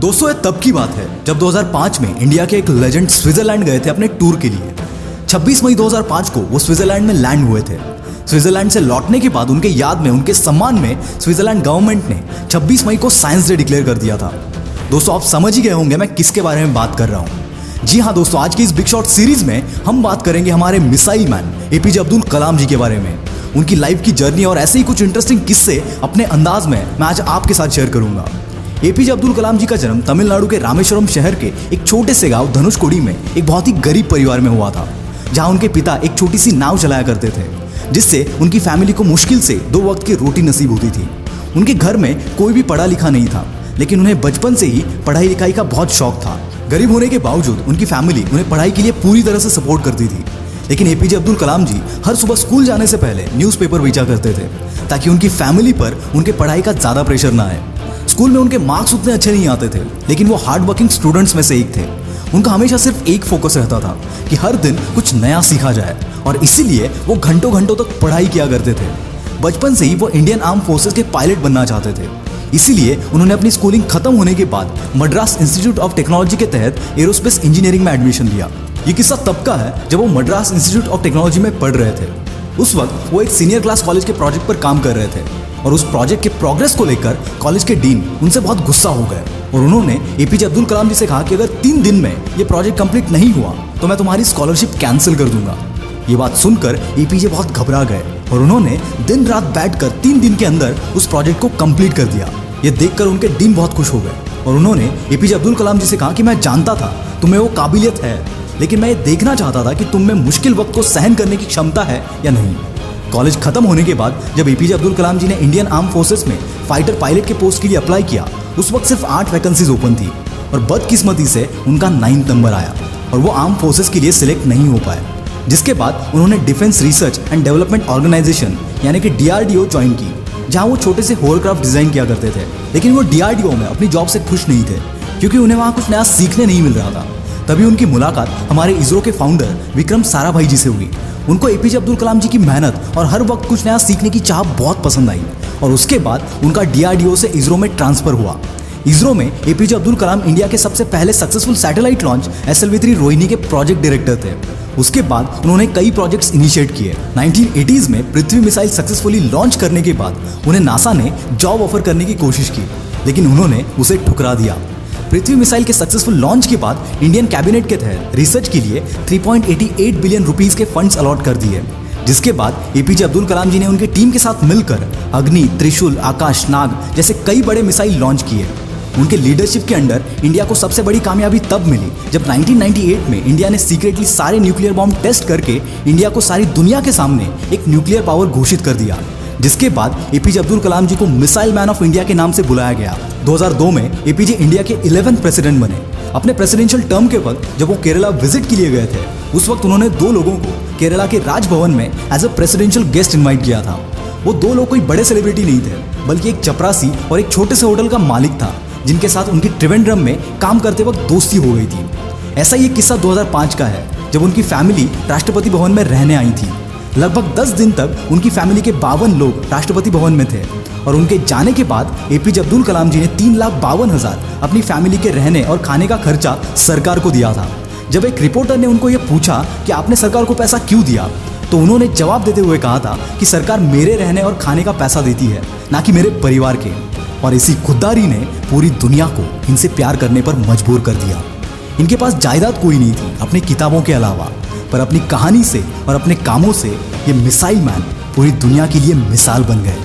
दोस्तों ये तब की बात है जब 2005 में इंडिया के एक लेजेंड स्विट्जरलैंड गए थे अपने टूर के लिए। 26 मई 2005 को वो स्विट्जरलैंड में लैंड हुए थे। स्विट्जरलैंड से लौटने के बाद उनके याद में, उनके सम्मान में स्विट्जरलैंड गवर्नमेंट ने 26 मई को साइंस डे डिक्लेयर कर दिया था। दोस्तों आप समझ ही गए होंगे मैं किसके बारे में बात कर रहा हूँ। जी हाँ दोस्तों, आज की इस बिग शॉट सीरीज में हम बात करेंगे हमारे missile man APJ Abdul Kalam जी के बारे में। उनकी लाइफ की जर्नी और ऐसे ही कुछ इंटरेस्टिंग किस्से अपने अंदाज में मैं आज आपके साथ शेयर करूंगा। एपीजे अब्दुल कलाम जी का जन्म तमिलनाडु के रामेश्वरम शहर के एक छोटे से गांव धनुषकोडी में एक बहुत ही गरीब परिवार में हुआ था, जहां उनके पिता एक छोटी सी नाव चलाया करते थे, जिससे उनकी फैमिली को मुश्किल से 2 वक्त की रोटी नसीब होती थी। उनके घर में कोई भी पढ़ा लिखा नहीं था, लेकिन उन्हें बचपन से ही पढ़ाई लिखाई का बहुत शौक था। गरीब होने के बावजूद उनकी फैमिली उन्हें पढ़ाई के लिए पूरी तरह से सपोर्ट करती थी। लेकिन एपीजे अब्दुल कलाम जी हर सुबह स्कूल जाने से पहले न्यूज़पेपर बेचा करते थे, ताकि उनकी फैमिली पर उनके पढ़ाई का ज़्यादा प्रेशर ना आए। स्कूल में उनके मार्क्स उतने अच्छे नहीं आते थे, लेकिन वो हार्ड वर्किंग स्टूडेंट्स में से एक थे। उनका हमेशा सिर्फ एक फोकस रहता था कि हर दिन कुछ नया सीखा जाए, और इसीलिए वो घंटों घंटों तक पढ़ाई किया करते थे। बचपन से ही वो इंडियन आर्म फोर्सेस के पायलट बनना चाहते थे, इसीलिए उन्होंने अपनी स्कूलिंग खत्म होने के बाद मद्रास इंस्टीट्यूट ऑफ टेक्नोलॉजी के तहत एरोस्पेस इंजीनियरिंग में एडमिशन लिया। ये किस्सा तब का है जब वो मद्रास इंस्टीट्यूट ऑफ टेक्नोलॉजी में पढ़ रहे थे। उस वक्त वो एक सीनियर क्लास कॉलेज के प्रोजेक्ट पर काम कर रहे थे, और उस प्रोजेक्ट के प्रोग्रेस को लेकर कॉलेज के डीन उनसे बहुत गुस्सा हो गए, और उन्होंने एपीजे अब्दुल कलाम जी से कहा कि अगर 3 दिन में ये प्रोजेक्ट कंप्लीट नहीं हुआ तो मैं तुम्हारी स्कॉलरशिप कैंसिल कर दूंगा। ये बात सुनकर एपीजे बहुत घबरा गए, और उन्होंने दिन रात बैठकर 3 दिन के अंदर उस प्रोजेक्ट को कंप्लीट कर दिया। ये देखकर उनके डीन बहुत खुश हो गए, और उन्होंने एपीजे अब्दुल कलाम जी से कहा कि मैं जानता था तुम्हें वो काबिलियत है, लेकिन मैं ये देखना चाहता था कि तुम में मुश्किल वक्त को सहन करने की क्षमता है या नहीं। कॉलेज खत्म होने के बाद जब एपीजे अब्दुल कलाम जी ने इंडियन आर्म फोर्सेस में फाइटर पायलट के पोस्ट के लिए अप्लाई किया, उस वक्त सिर्फ 8 वैकेंसीज ओपन थी, और बदकिस्मती से उनका 9 नंबर आया और वो आर्म फोर्सेस के लिए सिलेक्ट नहीं हो पाए। जिसके बाद उन्होंने defence research and development organisation यानी कि डीआरडीओ ज्वाइन की, जहाँ वो छोटे से होवरक्राफ्ट डिजाइन किया करते थे। लेकिन वो डीआरडीओ में अपनी जॉब से खुश नहीं थे, क्योंकि उन्हें वहाँ कुछ नया सीखने नहीं मिल रहा था। तभी उनकी मुलाकात हमारे इसरो के फाउंडर विक्रम साराभाई जी से हुई। उनको एपीजे अब्दुल कलाम जी की मेहनत और हर वक्त कुछ नया सीखने की चाह बहुत पसंद आई, और उसके बाद उनका डीआरडीओ से इसरो में ट्रांसफर हुआ। इसरो में एपीजे अब्दुल कलाम इंडिया के सबसे पहले successful satellite launch SLV-3 Rohini के प्रोजेक्ट डायरेक्टर थे। उसके बाद उन्होंने कई प्रोजेक्ट्स इनिशिएट किए। 1980s में पृथ्वी मिसाइल सक्सेसफुली लॉन्च करने के बाद उन्हें नासा ने जॉब ऑफर करने की कोशिश की, लेकिन उन्होंने उसे ठुकरा दिया। पृथ्वी मिसाइल के सक्सेसफुल लॉन्च के बाद इंडियन कैबिनेट के तहत रिसर्च के लिए 3.88 बिलियन रुपीस के फंड्स अलॉट कर दिए, जिसके बाद एपीजे अब्दुल कलाम जी ने उनकी टीम के साथ मिलकर अग्नि, त्रिशूल, आकाश, नाग जैसे कई बड़े मिसाइल लॉन्च किए। उनके लीडरशिप के अंडर इंडिया को सबसे बड़ी कामयाबी तब मिली जब 1998 में इंडिया ने सीक्रेटली सारे न्यूक्लियर बॉम्ब टेस्ट करके इंडिया को सारी दुनिया के सामने एक न्यूक्लियर पावर घोषित कर दिया, जिसके बाद एपीजे अब्दुल कलाम जी को मिसाइल मैन ऑफ इंडिया के नाम से बुलाया गया। 2002 में एपीजे इंडिया के 11th प्रेसिडेंट बने। अपने प्रेसिडेंशियल टर्म के वक्त जब वो केरला विजिट के लिए गए थे, उस वक्त उन्होंने 2 लोगों को केरला के राजभवन में as a presidential guest invite किया था। वो 2 लोग कोई बड़े सेलिब्रिटी नहीं थे, बल्कि एक चपरासी और एक छोटे से होटल का मालिक था, जिनके साथ उनकी त्रिवेंद्रम में काम करते वक्त दोस्ती हो गई थी। ऐसा ही एक किस्सा 2005 का है, जब उनकी फैमिली राष्ट्रपति भवन में रहने आई थी। लगभग 10 दिन तक उनकी फैमिली के 52 लोग राष्ट्रपति भवन में थे, और उनके जाने के बाद एपीजे अब्दुल कलाम जी ने 3,52,000 अपनी फैमिली के रहने और खाने का खर्चा सरकार को दिया था। जब एक रिपोर्टर ने उनको ये पूछा कि आपने सरकार को पैसा क्यों दिया, तो उन्होंने जवाब देते हुए कहा था कि सरकार मेरे रहने और खाने का पैसा देती है, ना कि मेरे परिवार के। और इसी खुददारी ने पूरी दुनिया को इनसे प्यार करने पर मजबूर कर दिया। इनके पास जायदाद कोई नहीं थी अपनी किताबों के अलावा, पर अपनी कहानी से और अपने कामों से ये मिसाइल मैन पूरी दुनिया के लिए मिसाल बन गए।